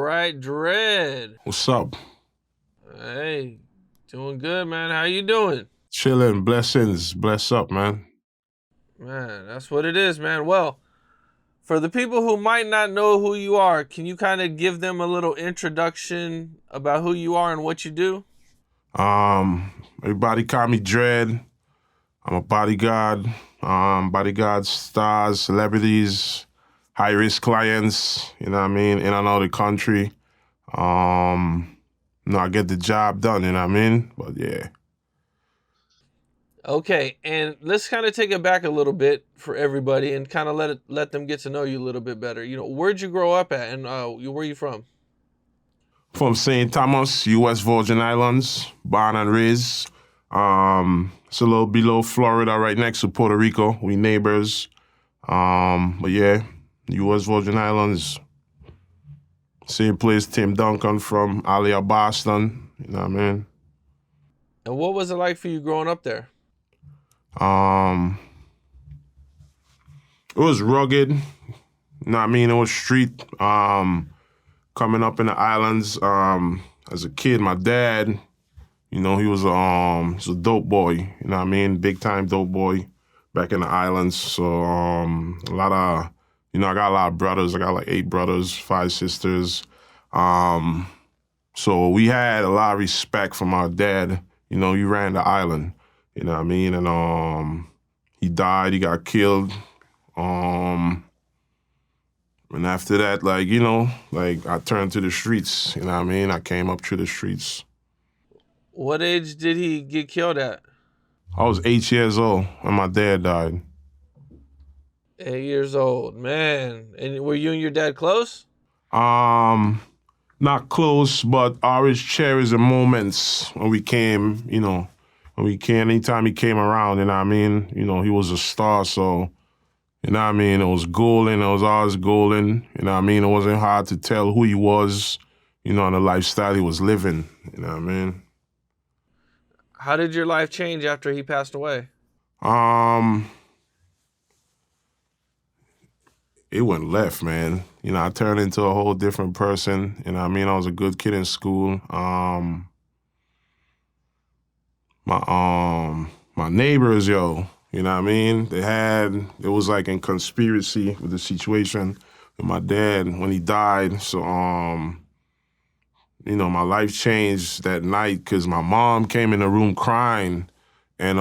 right, Dread. What's up? Hey, doing good, man. How you doing? Chilling, blessings, bless up, man. Man, that's what it is, man. Well, for the people who might not know who you are, can you kind of give them a little introduction about who you are and what you do? Everybody call me Dread. I'm a bodyguard. Bodyguard stars, celebrities, high risk clients, you know what I mean, in and out of the country. I get the job done, you know what I mean? But yeah. Okay, and let's kind of take it back a little bit for everybody and kind of let them get to know you a little bit better. Where'd you grow up at, and where you from? From St. Thomas, U.S. Virgin Islands, born and raised. It's a little below Florida, right next to Puerto Rico. We neighbors. But yeah, U.S. Virgin Islands. Same place Tim Duncan from, Aliyah, Boston. You know what I mean? And what was it like for you growing up there? Um, it was rugged. You know what I mean? It was street. Coming up in the islands. As a kid, my dad, he was he's a dope boy. You know what I mean? Big time dope boy back in the islands. So a lot of, I got a lot of brothers. I got like 8 brothers, 5 sisters. So we had a lot of respect from our dad. He ran the island. You know what I mean? And he died. He got killed. And after that, I turned to the streets. You know what I mean? I came up through the streets. What age did he get killed at? I was 8 years old when my dad died. 8 years old, man. And were you and your dad close? Not close, but I always cherish the moments when we came, anytime he came around, you know what I mean? He was a star, so, you know what I mean? It was golden, it was always golden, you know what I mean? It wasn't hard to tell who he was, and the lifestyle he was living, you know what I mean? How did your life change after he passed away? It went left, man. I turned into a whole different person. You know what I mean? I was a good kid in school. My neighbors, yo, you know what I mean? It was like in conspiracy with the situation with my dad when he died. So, my life changed that night because my mom came in the room crying and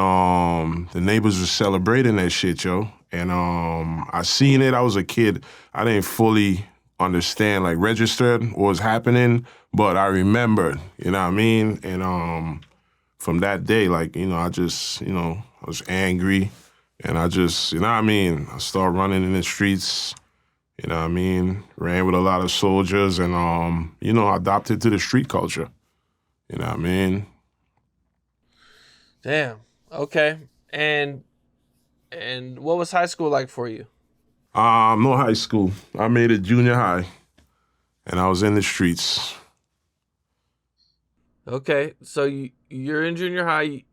the neighbors were celebrating that shit, yo. And I seen it. I was a kid. I didn't fully understand, registered what was happening, but I remembered, you know what I mean? And from that day, I just, I was angry. And I just, you know what I mean? I started running in the streets, you know what I mean? Ran with a lot of soldiers and, adopted to the street culture, you know what I mean? Damn. Okay. And what was high school like for you? No high school. I made it junior high, and I was in the streets. Okay, so you're in junior high,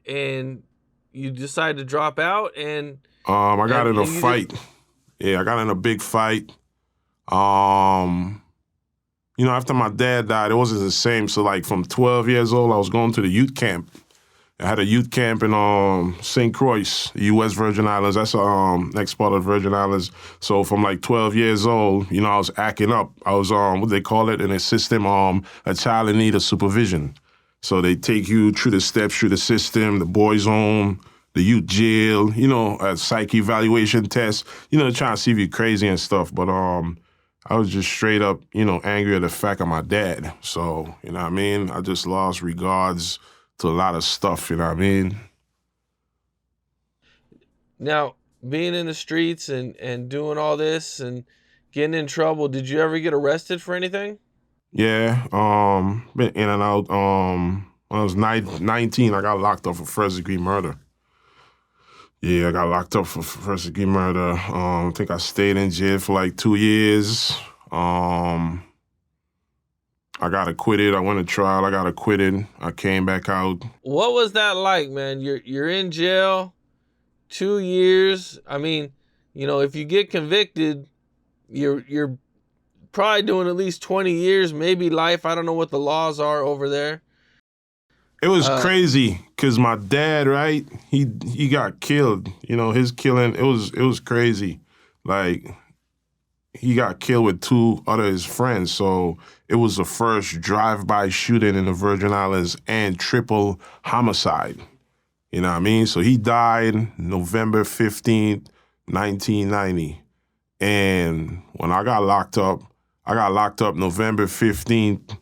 and you decide to drop out, and I got in a you fight. Yeah, I got in a big fight. After my dad died, it wasn't the same. So, from 12 years old, I was going to the youth camp. I had a youth camp in St. Croix, U.S. Virgin Islands. That's next part of the Virgin Islands. So from 12 years old, I was acting up. I was what they call it in a system, a child in need of supervision. So they take you through the steps, through the system, the boys' home, the youth jail, a psych evaluation test, trying to see if you're crazy and stuff. But I was just straight up, angry at the fact of my dad. So, you know what I mean? I just lost regards to a lot of stuff, you know what I mean? Now, being in the streets and doing all this and getting in trouble, did you ever get arrested for anything? Yeah, been in and out. When I was 19, I got locked up for first-degree murder. Yeah, I got locked up for first-degree murder. I think I stayed in jail for 2 years. I got acquitted. I went to trial. I got acquitted. I came back out. What was that like, man? You're in jail 2 years. I mean, if you get convicted, you're probably doing at least 20 years, maybe life. I don't know what the laws are over there. It was crazy because my dad, right? He got killed. You know, his killing. It was crazy. Like he got killed with two other his friends. So it was the first drive-by shooting in the Virgin Islands and triple homicide. You know what I mean? So he died November 15th, 1990. And when I got locked up November 15th,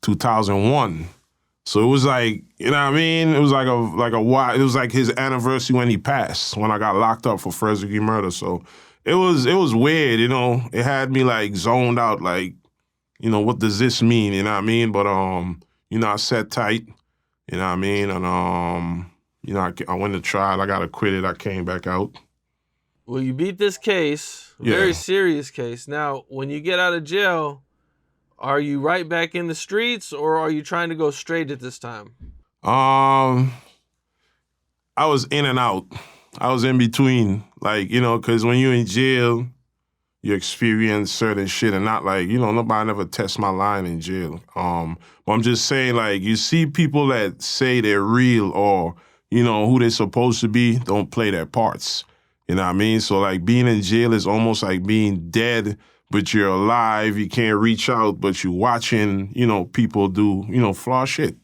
2001. So it was like, you know what I mean? It was like it was like his anniversary when he passed, when I got locked up for first degree murder. So it was weird, you know. It had me like zoned out, like, you know, what does this mean? You know what I mean? But you know, I sat tight, you know what I mean? And you know, I went to trial, I got acquitted, I came back out. Well, you beat this case, very serious case. Now, when you get out of jail, are you right back in the streets, or are you trying to go straight at this time? I was in and out. I was in between, like, you know, because when you're in jail, you experience certain shit, and not like, you know, nobody never tests my line in jail. But I'm just saying, like, you see people that say they're real or, you know, who they're supposed to be, don't play their parts. You know what I mean? So, like, being in jail is almost like being dead, but you're alive. You can't reach out, but you're watching, you know, people do, you know, flaw shit.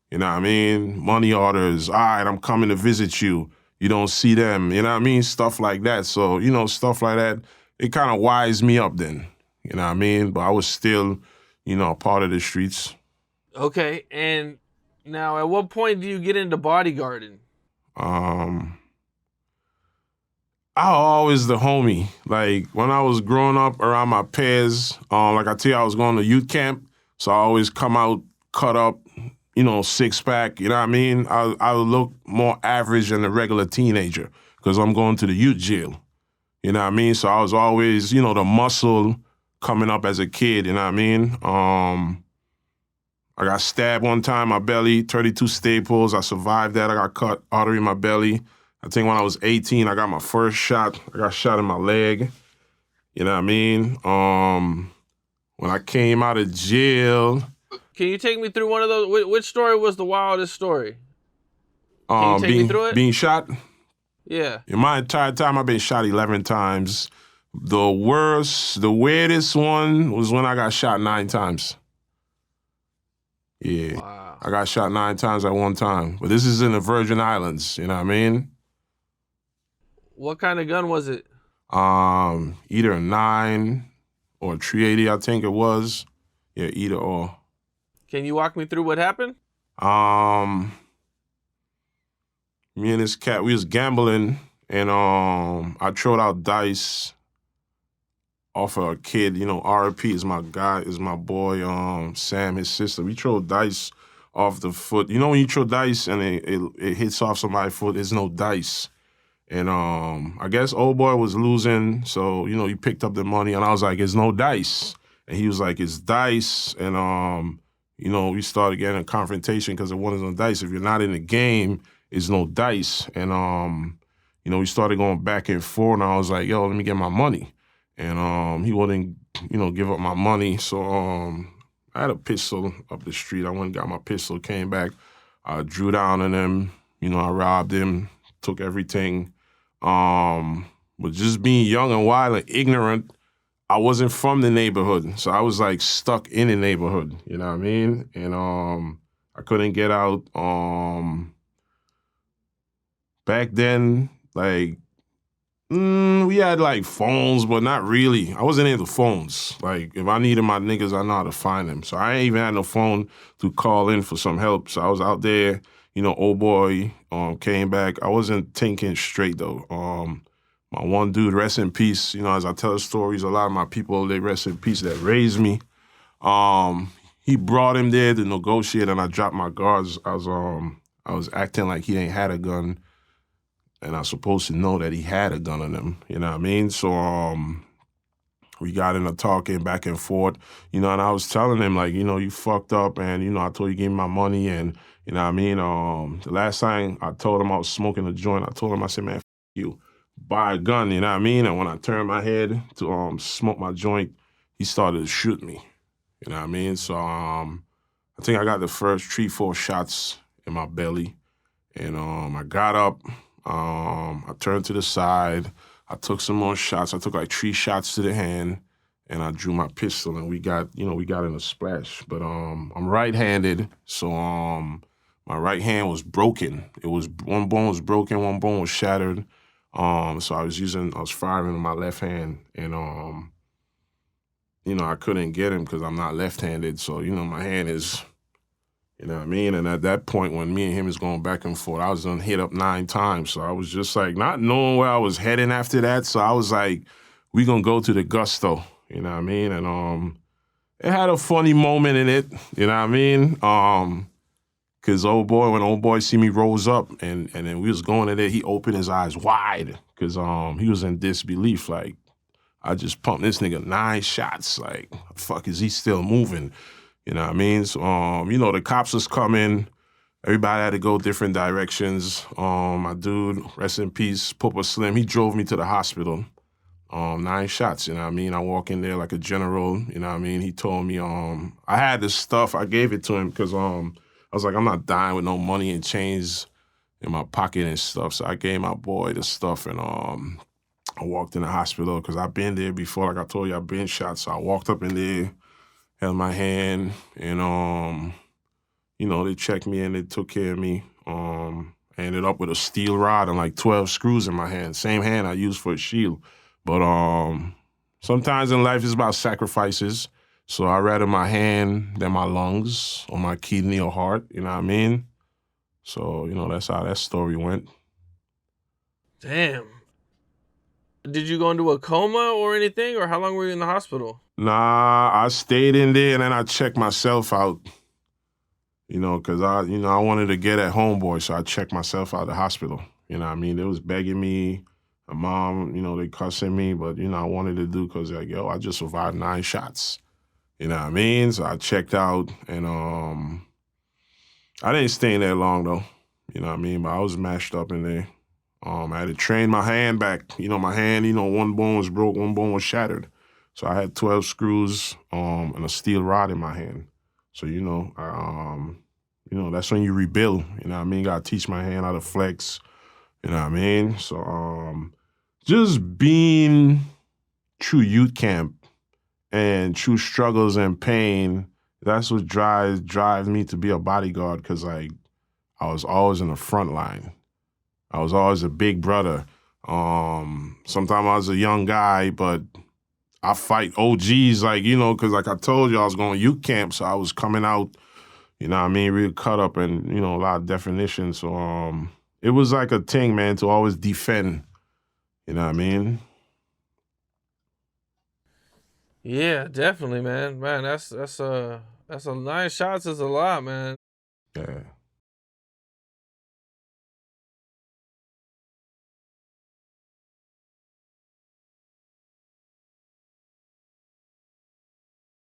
You know what I mean? Money orders. All right, I'm coming to visit you. You don't see them. You know what I mean? Stuff like that. So, you know, stuff like that, it kind of wised me up then. You know what I mean? But I was still, you know, a part of the streets. Okay, and now at what point do you get into bodyguarding? I was always the homie. Like, when I was growing up around my peers, like I tell you, I was going to youth camp, so I always come out cut up, you know, six-pack, you know what I mean? I would look more average than a regular teenager because I'm going to the youth jail, you know what I mean? So I was always, you know, the muscle coming up as a kid, you know what I mean? I got stabbed one time, my belly, 32 staples. I survived that. I got cut artery in my belly. I think when I was 18, I got my first shot. I got shot in my leg. You know what I mean? When I came out of jail. Can you take me through one of those? Which story was the wildest story? Can you take me through it? Being shot? Yeah. In my entire time, I've been shot 11 times. The weirdest one was when I got shot 9 times. Yeah. Wow. I got shot 9 times at one time. But this is in the Virgin Islands, you know what I mean? What kind of gun was it? Either a 9 or a 380, I think it was. Yeah, either or. Can you walk me through what happened? Me and this cat, we was gambling, and I throwed out dice off of a kid. You know, RP is my guy, is my boy, Sam, his sister. We throw dice off the foot. You know when you throw dice and it hits off somebody's foot, there's no dice. And I guess old boy was losing, so, you know, he picked up the money, and I was like, "There's no dice." And he was like, "It's dice." And, you know, we started getting a confrontation because there wasn't no dice. If you're not in the game, it's no dice. And, you know, we started going back and forth, and I was like, "Yo, let me get my money." And he wouldn't, you know, give up my money. So I had a pistol up the street. I went and got my pistol, came back. I drew down on him. You know, I robbed him, took everything. But just being young and wild and ignorant, I wasn't from the neighborhood. So I was like stuck in the neighborhood, you know what I mean? And I couldn't get out. Back then, like, we had like phones, but not really. I wasn't into phones. Like, if I needed my niggas, I know how to find them. So I ain't even had no phone to call in for some help. So I was out there. You know, old boy came back. I wasn't thinking straight, though. My one dude, rest in peace. You know, as I tell stories, a lot of my people, they rest in peace that raised me. He brought him there to negotiate, and I dropped my guards. I was acting like he ain't had a gun, and I was supposed to know that he had a gun on him. You know what I mean? So we got into talking back and forth, you know, and I was telling him, like, you know, you fucked up, and, you know, I told you give me my money, and, you know what I mean? The last time I told him I was smoking a joint, I told him, I said, "Man, you, buy a gun," you know what I mean? And when I turned my head to smoke my joint, he started to shoot me. You know what I mean? So I think I got the first 3-4 shots in my belly. And I got up, I turned to the side, I took some more shots. I took like 3 shots to the hand, and I drew my pistol, and we got in a splash. But I'm right-handed, so my right hand was broken. It was one bone was broken, one bone was shattered. So I was firing with my left hand, and I couldn't get him because I'm not left-handed. So my hand is. You know what I mean? And at that point, when me and him is going back and forth, I was done hit up 9 times. So I was just like, not knowing where I was heading after that. So I was like, we gonna go to the gusto. You know what I mean? And it had a funny moment in it. You know what I mean? Cause when old boy see me rose up and then we was going in there, he opened his eyes wide. Cause he was in disbelief. Like, I just pumped this nigga 9 shots. Like, fuck, is he still moving? You know what I mean? So, the cops was coming. Everybody had to go different directions. My dude, rest in peace, Papa Slim, he drove me to the hospital. 9 shots, you know what I mean? I walk in there like a general, you know what I mean? He told me, I had this stuff. I gave it to him because I was like, I'm not dying with no money and chains in my pocket and stuff. So I gave my boy the stuff, and I walked in the hospital because I've been there before. Like I told you, I've been shot. So I walked up in there, held my hand, and they checked me and they took care of me. I ended up with a steel rod and like 12 screws in my hand. Same hand I used for a shield. But sometimes in life it's about sacrifices. So I'd rather my hand than my lungs or my kidney or heart, you know what I mean? So, that's how that story went. Damn. Did you go into a coma or anything, or how long were you in the hospital? Nah, I stayed in there and then I checked myself out. Because I wanted to get at homeboy, so I checked myself out of the hospital. You know what I mean? They was begging me. My mom, they cussing me, but, I wanted to do because, like, yo, I just survived 9 shots. You know what I mean? So I checked out, and I didn't stay in there long, though. You know what I mean? But I was mashed up in there. I had to train my hand back. My hand, one bone was broke, one bone was shattered. So I had 12 screws and a steel rod in my hand. So, that's when you rebuild. You know what I mean? Got to teach my hand how to flex. You know what I mean? So just being through youth camp and through struggles and pain, that's what drives me to be a bodyguard, because, like, I was always in the front line. I was always a big brother. Sometimes I was a young guy, but I fight OGs, like, because like I told you, I was going to youth camp, so I was coming out, you know what I mean, real cut up and, a lot of definition. So it was like a thing, man, to always defend, you know what I mean? Yeah, definitely, man. Man, that's 9 shots is a lot, man. Yeah.